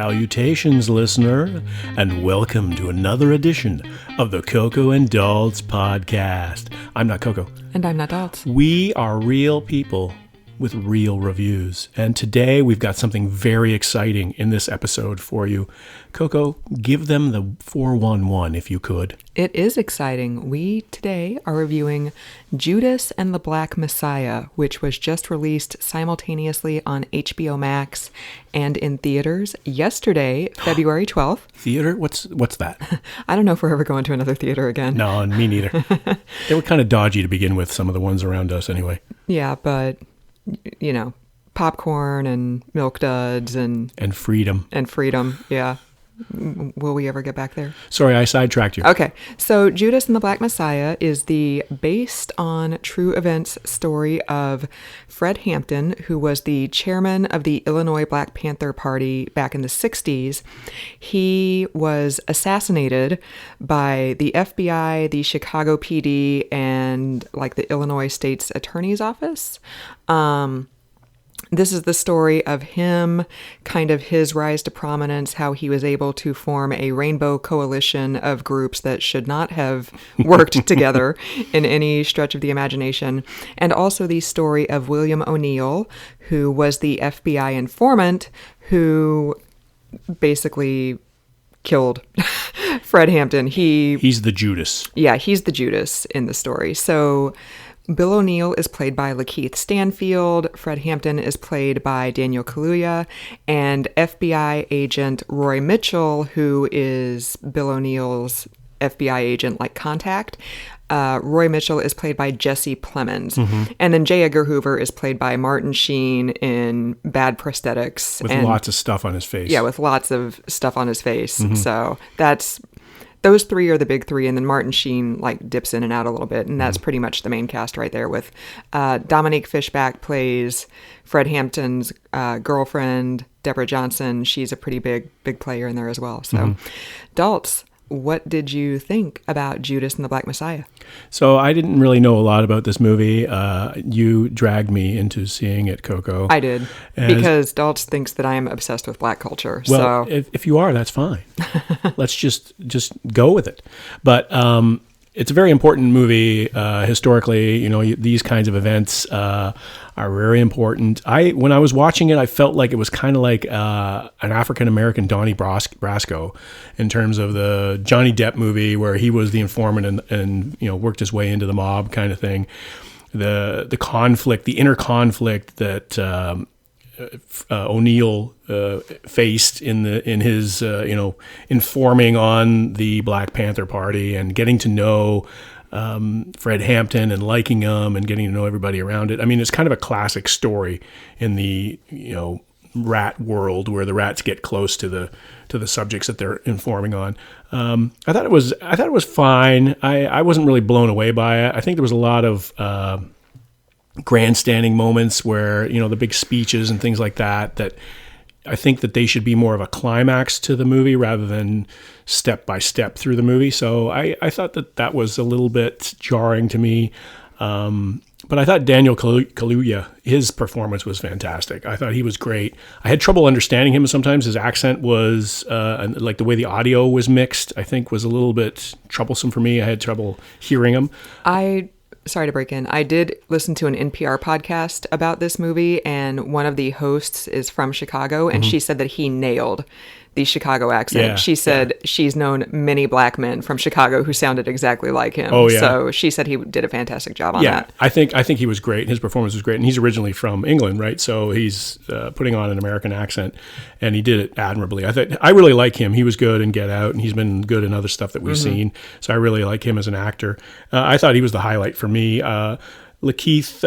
Salutations, listener, and welcome to another edition of the Coco and Daltz podcast. I'm not Coco. And I'm not Daltz. We are real people with real reviews. And today we've got something very exciting in this episode for you. Coco, give them the 411 if you could. It is exciting. We today are reviewing Judas and the Black Messiah, which was just released simultaneously on HBO Max and in theaters yesterday, February 12th. Theater? What's that? I don't know if we're ever going to another theater again. No, me neither. They were kind of dodgy to begin with, some of the ones around us anyway. Yeah, but, you know, popcorn and milk duds and freedom. And freedom, yeah. Will we ever get back there? Sorry, I sidetracked you. Okay, so Judas and the Black Messiah is the based on true events story of Fred Hampton, who was the chairman of the Illinois Black Panther Party back in the 60s. He was assassinated by the FBI, the Chicago PD, and like the Illinois State's Attorney's Office. This is the story of him, kind of his rise to prominence, how he was able to form a rainbow coalition of groups that should not have worked together in any stretch of the imagination. And also the story of William O'Neill, who was the FBI informant who basically killed Fred Hampton. He's the Judas. Yeah, he's the Judas in the story. So Bill O'Neill is played by Lakeith Stanfield, Fred Hampton is played by Daniel Kaluuya, and FBI agent Roy Mitchell, who is Bill O'Neill's FBI agent, like contact. Roy Mitchell is played by Jesse Plemons. Mm-hmm. And then J. Edgar Hoover is played by Martin Sheen in bad prosthetics. With lots of stuff on his face. Yeah, with lots of stuff on his face. Mm-hmm. So those three are the big three, and then Martin Sheen like dips in and out a little bit, and that's pretty much the main cast right there. With Dominique Fishback plays Fred Hampton's girlfriend, Deborah Johnson. She's a pretty big player in there as well. So, Daltz, what did you think about Judas and the Black Messiah? So I didn't really know a lot about this movie. You dragged me into seeing it, Coco. I did, because Daltz thinks that I am obsessed with black culture. Well, so if you are, that's fine. Let's just go with it. But it's a very important movie historically. You know, these kinds of events are very important. When I was watching it, I felt like it was kind of like an African-American Donnie Brasco in terms of the Johnny Depp movie where he was the informant and you know, worked his way into the mob kind of thing. The conflict, the inner conflict that O'Neill faced in his informing on the Black Panther Party and getting to know Fred Hampton and liking him and getting to know everybody around it. I mean, it's kind of a classic story in the, you know, rat world where the rats get close to the subjects that they're informing on. I thought it was fine. I wasn't really blown away by it. I think there was a lot of grandstanding moments where, you know, the big speeches and things like that I think that they should be more of a climax to the movie rather than step by step through the movie. So I thought that was a little bit jarring to me. But I thought Daniel Kaluuya, his performance was fantastic. I thought he was great. I had trouble understanding him sometimes. His accent was, like the way the audio was mixed, I think was a little bit troublesome for me. I had trouble hearing him. Sorry to break in. I did listen to an NPR podcast about this movie, and one of the hosts is from Chicago, and she said that he nailed the Chicago accent. Yeah, she said she's known many black men from Chicago who sounded exactly like him. Oh, yeah. So she said he did a fantastic job on that. I think he was great. His performance was great, and he's originally from England, right? So he's putting on an American accent, and he did it admirably. I really like him. He was good in Get Out, and he's been good in other stuff that we've seen. So I really like him as an actor. I thought he was the highlight for me. Lakeith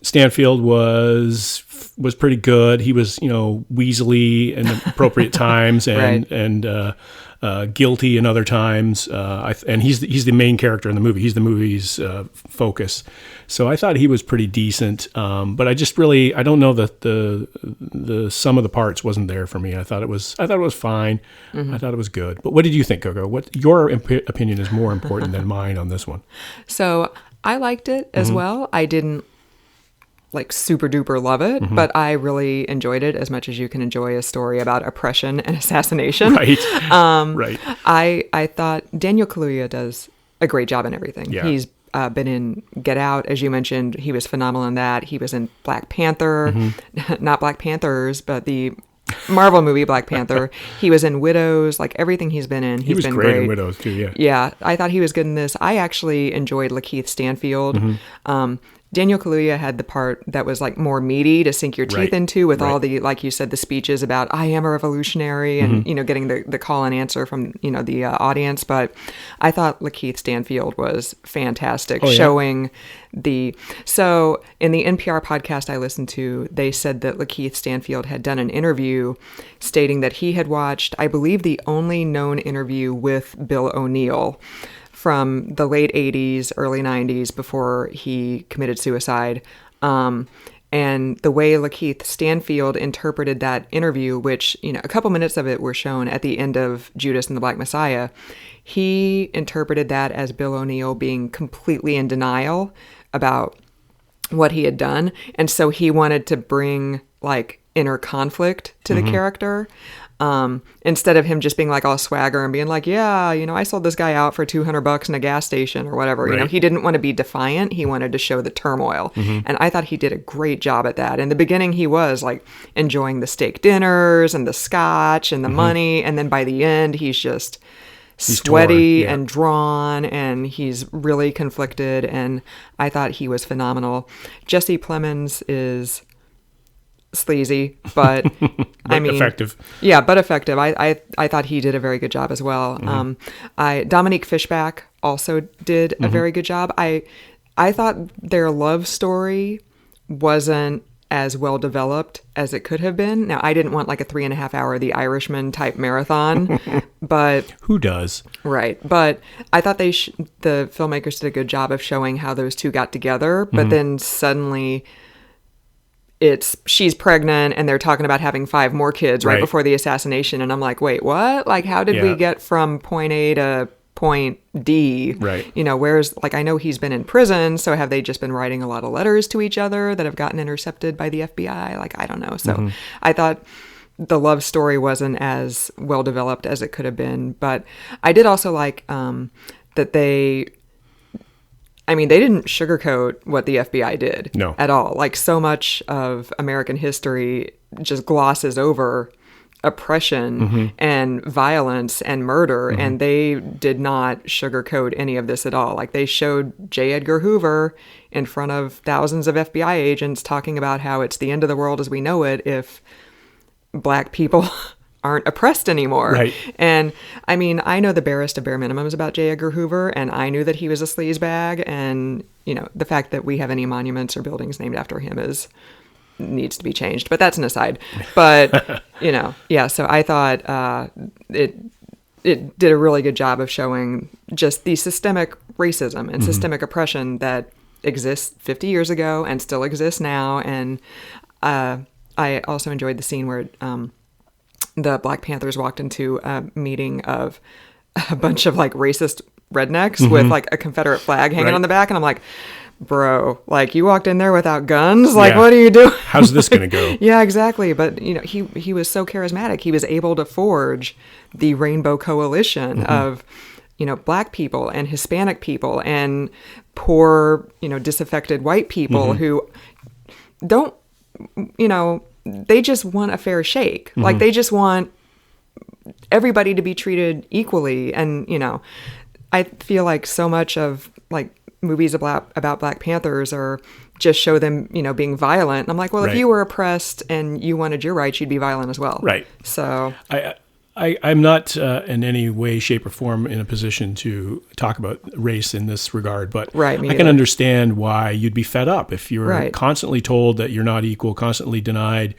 Stanfield was pretty good. He was, you know, weaselly in appropriate times and guilty in other times. And he's the main character in the movie. He's the movie's focus. So I thought he was pretty decent. But I don't know that the sum of the parts wasn't there for me. I thought it was fine. Mm-hmm. I thought it was good. But what did you think, Coco? What your opinion is more important than mine on this one? So I liked it as well. I didn't like super duper love it, but I really enjoyed it as much as you can enjoy a story about oppression and assassination. Right. Right. I thought Daniel Kaluuya does a great job in everything. Yeah. He's been in Get Out, as you mentioned. He was phenomenal in that. He was in Black Panther, not Black Panthers, but the Marvel movie Black Panther. He was in Widows. Like everything he's been in, he's been great in Widows too. Yeah. Yeah, I thought he was good in this. I actually enjoyed Lakeith Stanfield. Daniel Kaluuya had the part that was like more meaty to sink your teeth into with all the, like you said, the speeches about I am a revolutionary and, getting the call and answer from, the audience. But I thought Lakeith Stanfield was fantastic, showing so in the NPR podcast I listened to, they said that Lakeith Stanfield had done an interview stating that he had watched, I believe, the only known interview with Bill O'Neill from the late 80s, early 90s, before he committed suicide. And the way Lakeith Stanfield interpreted that interview, which, a couple minutes of it were shown at the end of Judas and the Black Messiah, he interpreted that as Bill O'Neill being completely in denial about what he had done. And so he wanted to bring like inner conflict to the character. Instead of him just being like all swagger and being like, yeah, I sold this guy out for $200 in a gas station or whatever. He didn't want to be defiant. He wanted to show the turmoil. And I thought he did a great job at that. In the beginning, he was like enjoying the steak dinners and the scotch and the money. And then by the end, he's just sweaty and drawn, and he's really conflicted. And I thought he was phenomenal. Jesse Plemons is sleazy, but I mean, effective. Yeah, but effective. I thought he did a very good job as well. Dominique Fishback also did a very good job. I thought their love story wasn't as well developed as it could have been. Now, I didn't want like a 3.5 hour The Irishman type marathon, but who does? Right. But I thought the filmmakers did a good job of showing how those two got together, but then suddenly she's pregnant and they're talking about having 5 more kids right before the assassination. And I'm like, wait, what? Like, how did we get from point A to point D? Right. Where's like, I know he's been in prison. So have they just been writing a lot of letters to each other that have gotten intercepted by the FBI? Like, I don't know. So I thought the love story wasn't as well developed as it could have been. But I did also like that they didn't sugarcoat what the FBI did at all. Like, so much of American history just glosses over oppression and violence and murder, and they did not sugarcoat any of this at all. Like, they showed J. Edgar Hoover in front of thousands of FBI agents talking about how it's the end of the world as we know it if Black people aren't oppressed anymore. Right. And I know the barest of bare minimums about J. Edgar Hoover, and I knew that he was a sleazebag, and the fact that we have any monuments or buildings named after him needs to be changed, but that's an aside. But so I thought it did a really good job of showing just the systemic racism and systemic oppression that exists 50 years ago and still exists now. And I also enjoyed the scene where the Black Panthers walked into a meeting of a bunch of like racist rednecks with like a Confederate flag hanging on the back. And I'm like, bro, like, you walked in there without guns? Like, what are you doing? How's this going to go? Yeah, exactly. But, he was so charismatic. He was able to forge the Rainbow Coalition of, Black people and Hispanic people and poor, disaffected white people who don't, they just want a fair shake. Like, they just want everybody to be treated equally. And, I feel like so much of like movies about Black Panthers are just show them, being violent. And I'm like, well, if you were oppressed and you wanted your rights, you'd be violent as well. Right. So I'm not in any way, shape, or form in a position to talk about race in this regard, but I can understand why you'd be fed up if you're constantly told that you're not equal, constantly denied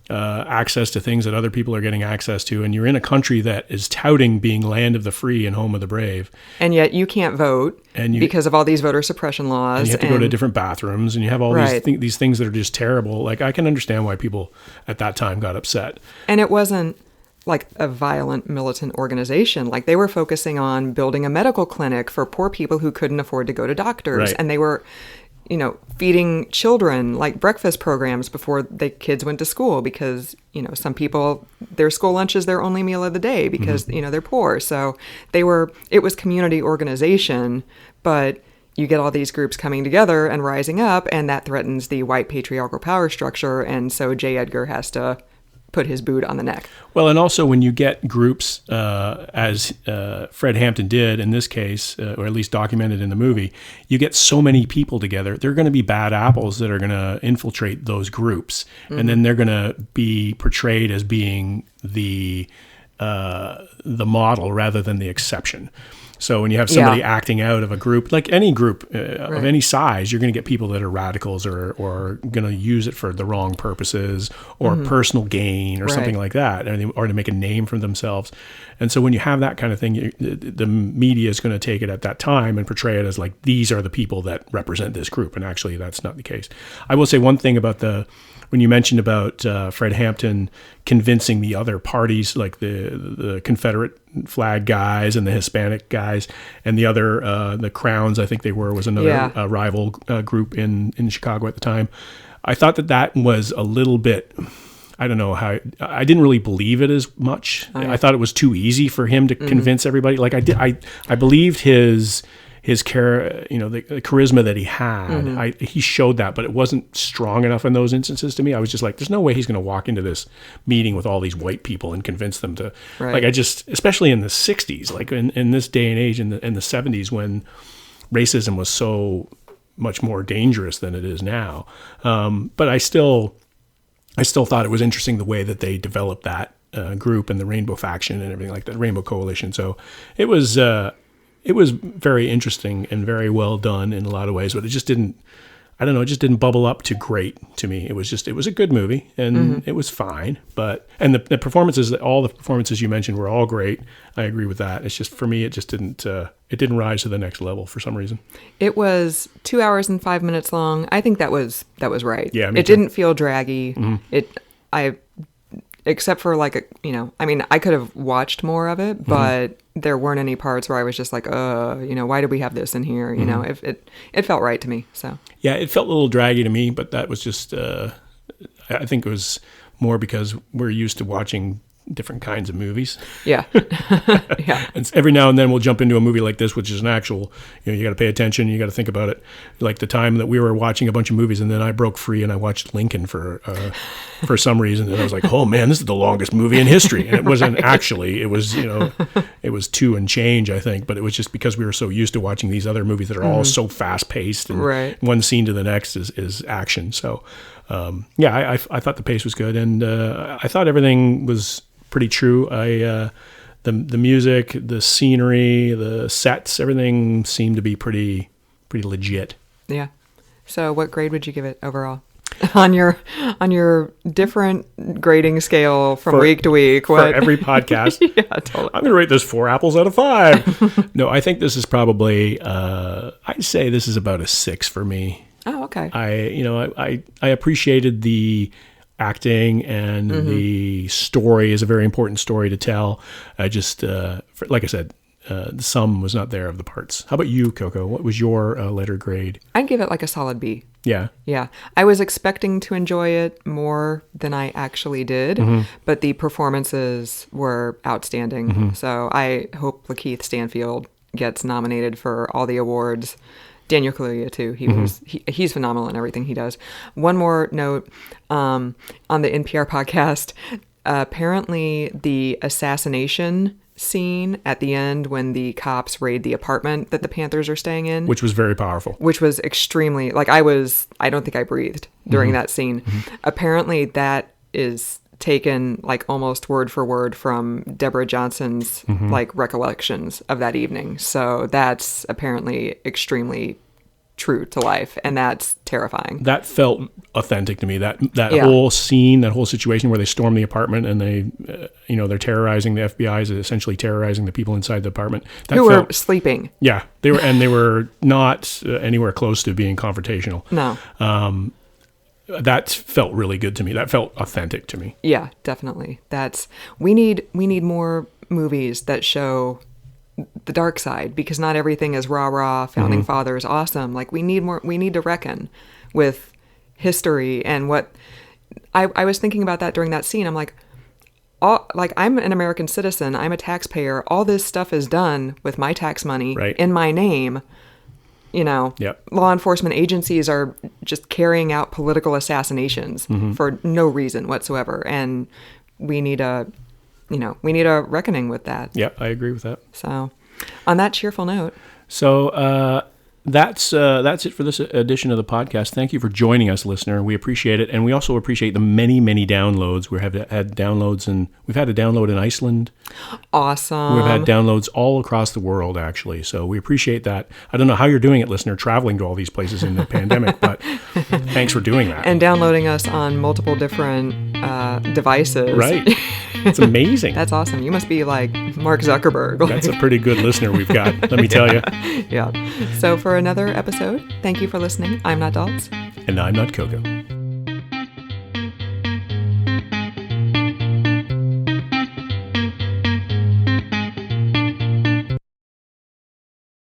access to things that other people are getting access to, and you're in a country that is touting being land of the free and home of the brave. And yet you can't vote because of all these voter suppression laws. And you have to go to different bathrooms, and you have all these things that are just terrible. Like, I can understand why people at that time got upset. And it wasn't like a violent militant organization. Like, they were focusing on building a medical clinic for poor people who couldn't afford to go to doctors. And they were feeding children like breakfast programs before the kids went to school because, some people, their school lunch is their only meal of the day because, they're poor. So it was community organization, but you get all these groups coming together and rising up, and that threatens the white patriarchal power structure. And so J. Edgar has to put his boot on the neck. Well, and also when you get groups, as Fred Hampton did in this case, or at least documented in the movie, you get so many people together, there are going to be bad apples that are going to infiltrate those groups. And then they're going to be portrayed as being the model rather than the exception. So when you have somebody acting out of a group, like any group of any size, you're going to get people that are radicals or going to use it for the wrong purposes or personal gain or something like that, or to make a name for themselves. And so when you have that kind of thing, the media is going to take it at that time and portray it as like, these are the people that represent this group. And actually, that's not the case. I will say one thing about when you mentioned about Fred Hampton convincing the other parties, like the Confederate flag guys and the Hispanic guys and the other, the Crowns, I think was another rival group in Chicago at the time. I thought that was a little bit, I don't know how, I didn't really believe it as much. I thought it was too easy for him to convince everybody. Like I believed his the charisma that he had. He showed that, but it wasn't strong enough in those instances to me. I was just like, there's no way he's going to walk into this meeting with all these white people and convince them to, especially in the 60s, like in this day and age, in the 70s, when racism was so much more dangerous than it is now. But I still thought it was interesting the way that they developed that group and the Rainbow Faction and everything like that, Rainbow Coalition. So it was very interesting and very well done in a lot of ways, but it just didn't, I don't know, it just didn't bubble up too great to me. It was a good movie and it was fine, and the performances, all the performances you mentioned were all great. I agree with that. It's just, for me, it just didn't rise to the next level for some reason. It was 2 hours and 5 minutes long. I think that was right. Yeah, it didn't feel draggy. Except for I could have watched more of it, but there weren't any parts where I was just like, why did we have this in here? It felt right to me. So yeah, it felt a little draggy to me, but that was just, I think it was more because we're used to watching different kinds of movies. Yeah. Yeah. And every now and then we'll jump into a movie like this, which is an actual, you got to pay attention. You got to think about it. Like the time that we were watching a bunch of movies and then I broke free and I watched Lincoln for some reason. And I was like, oh man, this is the longest movie in history. And it wasn't actually, it was, it was 2 and change, I think, but it was just because we were so used to watching these other movies that are all so fast paced and one scene to the next is action. So, I thought the pace was good and I thought everything was pretty true. The music, the scenery, the sets, everything seemed to be pretty legit. Yeah. So what grade would you give it overall? on your different grading scale from week to week. For every podcast. Yeah, totally. I'm going to rate this 4 apples out of 5. No, I think this is probably, I'd say this is about a 6 for me. Oh, okay. I appreciated the acting and the story is a very important story to tell. I just, like I said, the sum was not there of the parts. How about you, Coco? What was your letter grade? I'd give it like a solid B. Yeah. Yeah. I was expecting to enjoy it more than I actually did, but the performances were outstanding. So I hope Lakeith Stanfield gets nominated for all the awards. Daniel Kaluuya too. He's phenomenal in everything he does. One more note, on the NPR podcast, apparently the assassination scene at the end when the cops raid the apartment that the Panthers are staying in, which was very powerful, which was extremely, I don't think I breathed during that scene. Apparently that is taken like almost word for word from Deborah Johnson's like recollections of that evening. So that's apparently extremely true to life, and that's terrifying. That felt authentic to me. That whole scene, that whole situation where they storm the apartment and they, they're terrorizing, the FBI is essentially terrorizing the people inside the apartment. Who were sleeping. Yeah, they were not anywhere close to being confrontational. No. That felt really good to me. That felt authentic to me. Yeah, definitely. We need more movies that show the dark side, because not everything is rah-rah, founding fathers, awesome. Like, we need to reckon with history and what... I was thinking about that during that scene. I'm like, I'm an American citizen. I'm a taxpayer. All this stuff is done with my tax money in my name. Law enforcement agencies are just carrying out political assassinations for no reason whatsoever. And we need a reckoning with that. Yeah, I agree with that. So on that cheerful note. So that's it for this edition of the podcast. Thank you for joining us, listener. We appreciate it. And we also appreciate the many, many downloads. We've had downloads we've had a download in Iceland. Awesome. We've had downloads all across the world, actually. So we appreciate that. I don't know how you're doing it, listener, traveling to all these places in the pandemic, but thanks for doing that. And downloading us on multiple different devices. Right. It's amazing. That's awesome. You must be like Mark Zuckerberg. That's a pretty good listener we've got, let me tell you. Yeah. So for another episode, thank you for listening. I'm not Daltz. And I'm not Coco.